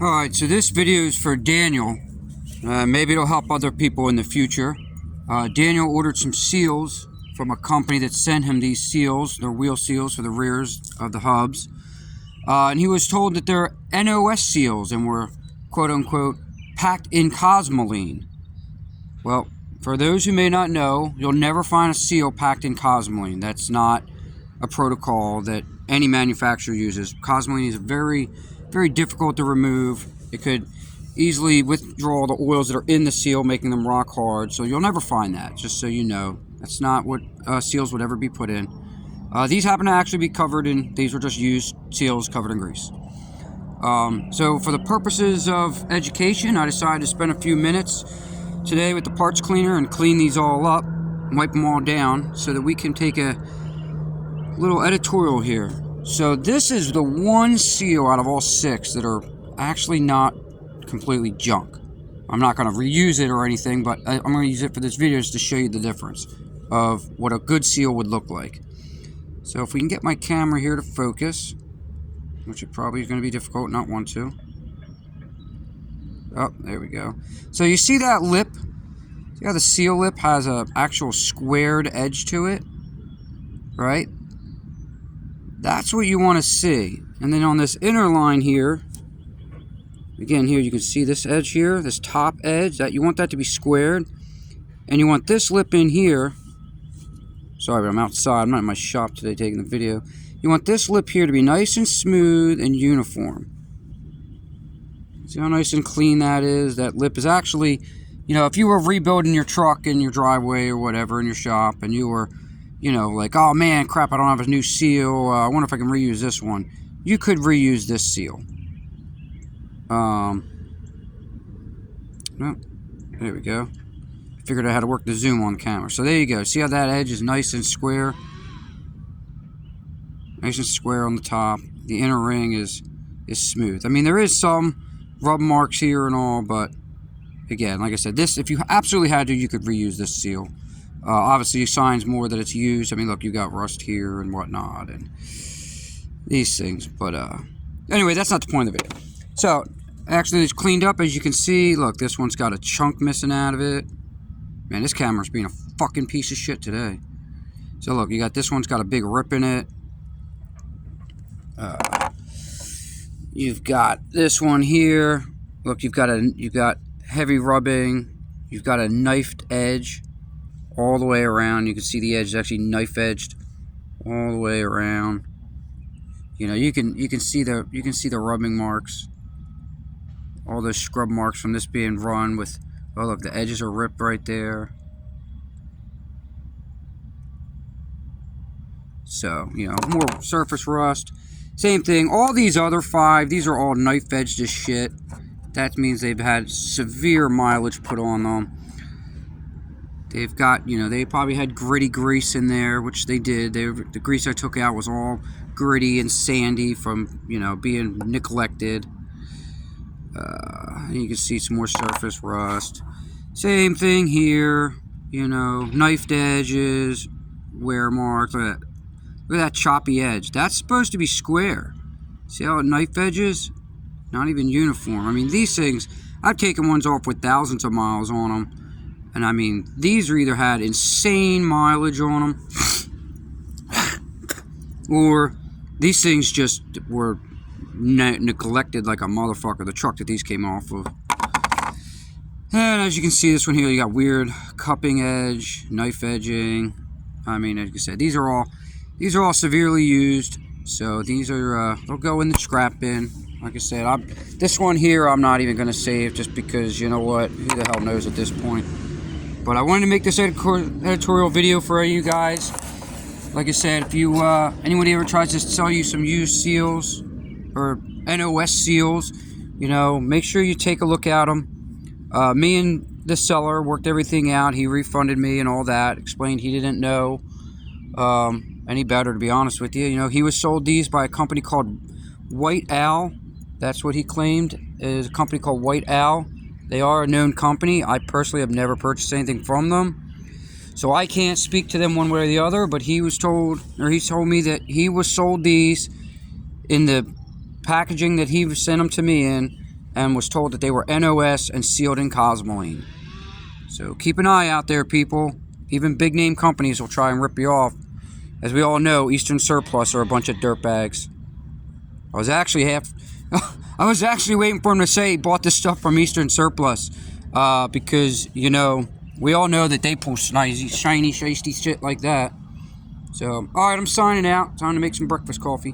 Alright, so this video is for Daniel. Maybe it'll help other people in the future. Daniel ordered some seals from a company that sent him these seals. They're wheel seals for the rears of the hubs. And he was told that they're NOS seals and were quote-unquote packed in cosmoline. Well, for those who may not know, you'll never find a seal packed in cosmoline. That's not a protocol that any manufacturer uses. Cosmoline is very difficult to remove. It could easily withdraw the oils that are in the seal, making them rock hard. So you'll never find that, just so you know. That's not what seals would ever be put in. These happen to actually be covered in, these were just used seals covered in grease. So for the purposes of education, I decided to spend a few minutes today with the parts cleaner and clean these all up, wipe them all down, so that we can take a little editorial here. So this is the one seal out of all 6 that are actually not completely junk. I'm not going to reuse it or anything, but I'm going to use it for this video just to show you the difference of what a good seal would look like. So if we can get my camera here to focus, which it probably is going to be difficult, not want to. Oh, there we go. So you see that lip? See how the seal lip has a actual squared edge to it? Right? That's what you want to see. And then on this inner line here, again here you can see this edge here, this top edge, that you want that to be squared. And you want this lip in here. Sorry, but I'm outside. I'm not in my shop today taking the video. You want this lip here to be nice and smooth and uniform. See how nice and clean that is? That lip is actually, you know, if you were rebuilding your truck in your driveway or whatever in your shop and you were, you know, like, oh man, crap, I don't have a new seal. I wonder if I can reuse this one. You could reuse this seal. No, there we go. Figured out how to work the zoom on the camera. So there you go. See how that edge is nice and square? Nice and square on the top. The inner ring is smooth. I mean, there is some rub marks here and all, but again, like I said, this, if you absolutely had to, you could reuse this seal. Obviously, signs more that it's used. I mean, look, you got rust here and whatnot, and these things. But anyway, that's not the point of the video. So, actually, it's cleaned up, as you can see. Look, this one's got a chunk missing out of it. Man, this camera's being a fucking piece of shit today. So, look, you got this one's got a big rip in it. You've got this one here. Look, you've got heavy rubbing. You've got a knifed edge all the way around. You can see the edge is actually knife edged all the way around. You know, you can see the rubbing marks, all those scrub marks from this being run with. Oh, look, the edges are ripped right there. So, you know, more surface rust. Same thing. All these other 5, these are all knife edged as shit. That means they've had severe mileage put on them. They've got, you know, they probably had gritty grease in there, which they did. The grease I took out was all gritty and sandy from, you know, being neglected. You can see some more surface rust. Same thing here, you know, knifed edges, wear marks. Look at that choppy edge. That's supposed to be square. See how it knife edges? Not even uniform. I mean, these things, I've taken ones off with thousands of miles on them. And I mean, these are either had insane mileage on them, or these things just were neglected like a motherfucker, the truck that these came off of. And as you can see, this one here, you got weird cupping edge, knife edging. I mean, like I said, these are all severely used. So these are, they'll go in the scrap bin. Like I said, this one here I'm not even going to save, just because, you know what, who the hell knows at this point. But I wanted to make this editorial video for you guys. Like I said, if you anybody ever tries to sell you some used seals or NOS seals, you know, make sure you take a look at them. Me and the seller worked everything out. He refunded me and all that. Explained he didn't know any better, to be honest with you. You know, he was sold these by a company called White Owl. That's what he claimed, is a company called White Owl. They are a known company. I personally have never purchased anything from them, so I can't speak to them one way or the other. But he was told, or he told me that he was sold these in the packaging that he sent them to me in, and was told that they were NOS and sealed in Cosmoline. So keep an eye out there, people. Even big name companies will try and rip you off. As we all know, Eastern Surplus are a bunch of dirtbags. I was actually waiting for him to say he bought this stuff from Eastern Surplus, because, you know, we all know that they pull shiny, shisty shit like that. So, alright, I'm signing out. Time to make some breakfast coffee.